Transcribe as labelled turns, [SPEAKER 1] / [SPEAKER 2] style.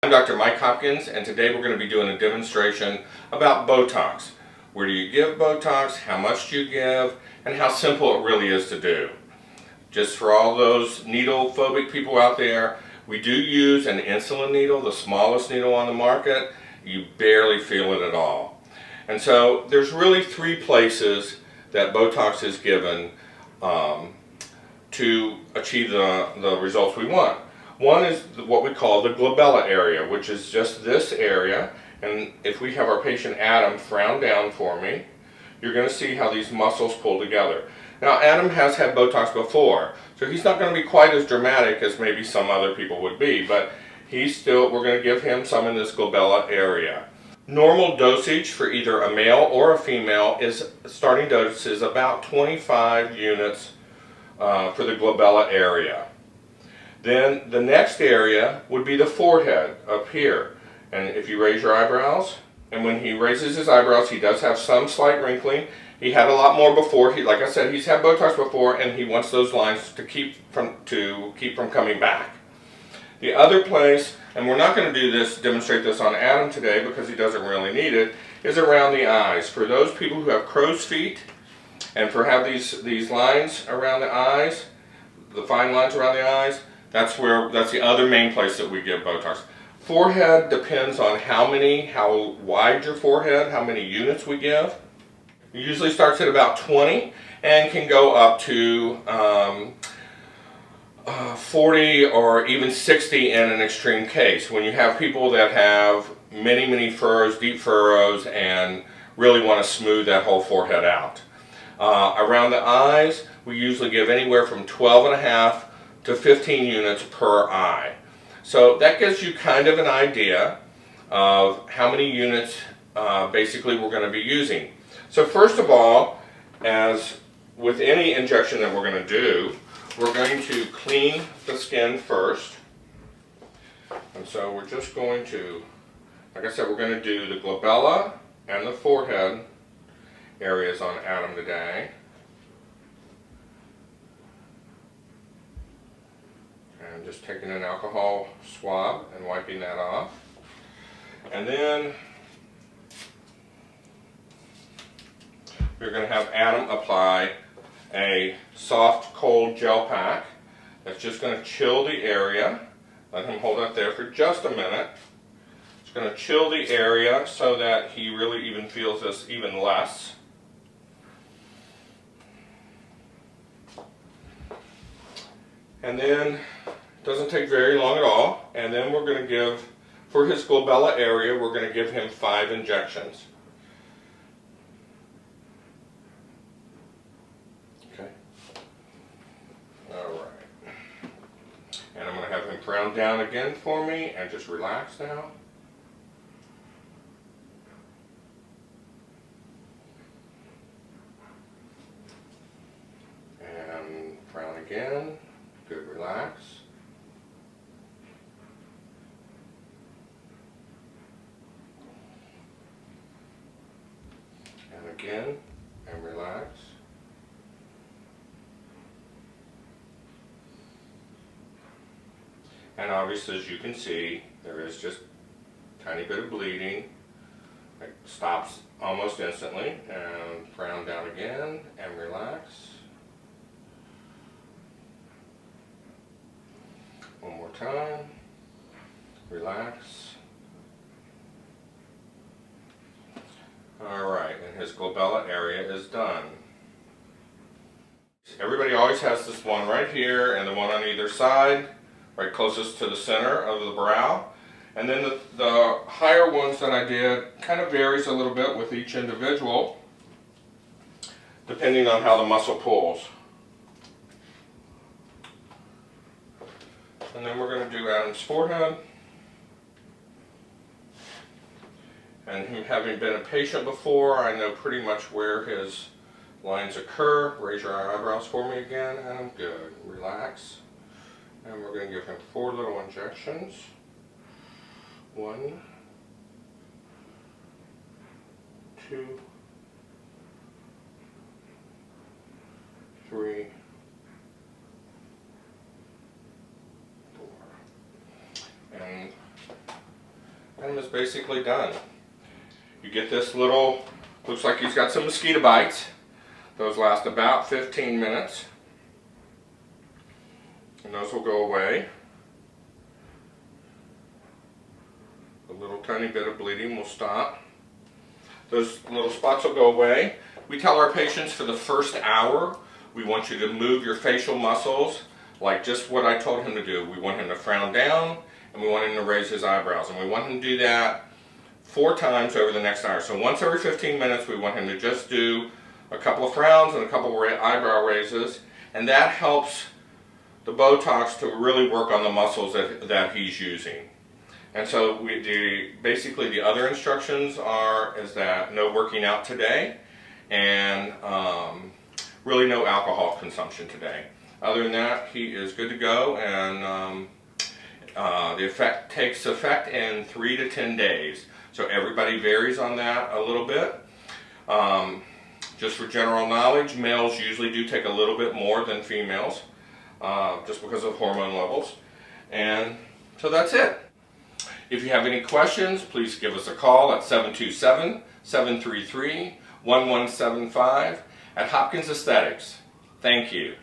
[SPEAKER 1] I'm Dr. Mike Hopkins, and today we're going to be doing a demonstration about Botox. Where do you give Botox, how much do you give, and how simple it really is to do. Just for all those needle phobic people out there, we do use an insulin needle, the smallest needle on the market. You barely feel it at all. And so there's really three places that Botox is given to achieve the results we want. One is what we call the glabella area, which is just this area. And if we have our patient Adam frown down for me, you're going to see how these muscles pull together. Now, Adam has had Botox before, so he's not going to be quite as dramatic as maybe some other people would be, but we're going to give him some in this glabella area. Normal dosage for either a male or a female starting dose is about 25 units for the glabella area. Then the next area would be the forehead up here. And if you raise your eyebrows, and when he raises his eyebrows, he does have some slight wrinkling. He had a lot more before. Like I said, he's had Botox before, and he wants those lines to keep from coming back. The other place, and we're not going to demonstrate this on Adam today because he doesn't really need it, is around the eyes. For those people who have crow's feet, and have these lines around the eyes, the fine lines around the eyes, that's the other main place that we give Botox. Forehead depends on how wide your forehead, how many units we give. It usually starts at about 20 and can go up to 40 or even 60 in an extreme case. When you have people that have many furrows, deep furrows, and really want to smooth that whole forehead out. Around the eyes, we usually give anywhere from 12.5 to 15 units per eye. So that gives you kind of an idea of how many units basically we're going to be using. So first of all, as with any injection that we're going to do, we're going to clean the skin first. And so we're just going to, like I said, we're going to do the glabella and the forehead areas on Adam today. And just taking an alcohol swab and wiping that off. And then we're going to have Adam apply a soft cold gel pack that's just going to chill the area. Let him hold that there for just a minute. It's going to chill the area so that he really even feels this even less. And then, it doesn't take very long at all, and then we're going to give, for his glabella area, we're going to give him 5 injections. Okay. Alright. And I'm going to have him frown down again for me, and just relax now. And frown again. Good, relax. And again, and relax. And obviously, as you can see, there is just a tiny bit of bleeding. It stops almost instantly. And frown down again, and relax. One more time, relax. Alright, and his glabella area is done. Everybody always has this one right here and the one on either side, right closest to the center of the brow. And then the higher ones that I did kind of varies a little bit with each individual, depending on how the muscle pulls. And then we're going to do Adam's forehead. And him having been a patient before, I know pretty much where his lines occur. Raise your eyebrows for me again, Adam. Good. Relax. And we're going to give him 4 little injections. 1, 2, 3, 4. And Adam is basically done. You get this little, looks like he's got some mosquito bites. Those last about 15 minutes. And those will go away. A little tiny bit of bleeding will stop. Those little spots will go away. We tell our patients for the first hour, we want you to move your facial muscles like just what I told him to do. We want him to frown down and we want him to raise his eyebrows. And we want him to do that 4 times over the next hour. So once every 15 minutes we want him to just do a couple of frowns and a couple of eyebrow raises. And that helps the Botox to really work on the muscles that he's using. And so basically the other instructions is that no working out today and really no alcohol consumption today. Other than that, he is good to go, and the effect takes effect in 3 to 10 days. So everybody varies on that a little bit. Just for general knowledge, males usually do take a little bit more than females, just because of hormone levels. And so that's it. If you have any questions, please give us a call at 727-733-1175 at Hopkins Aesthetics. Thank you.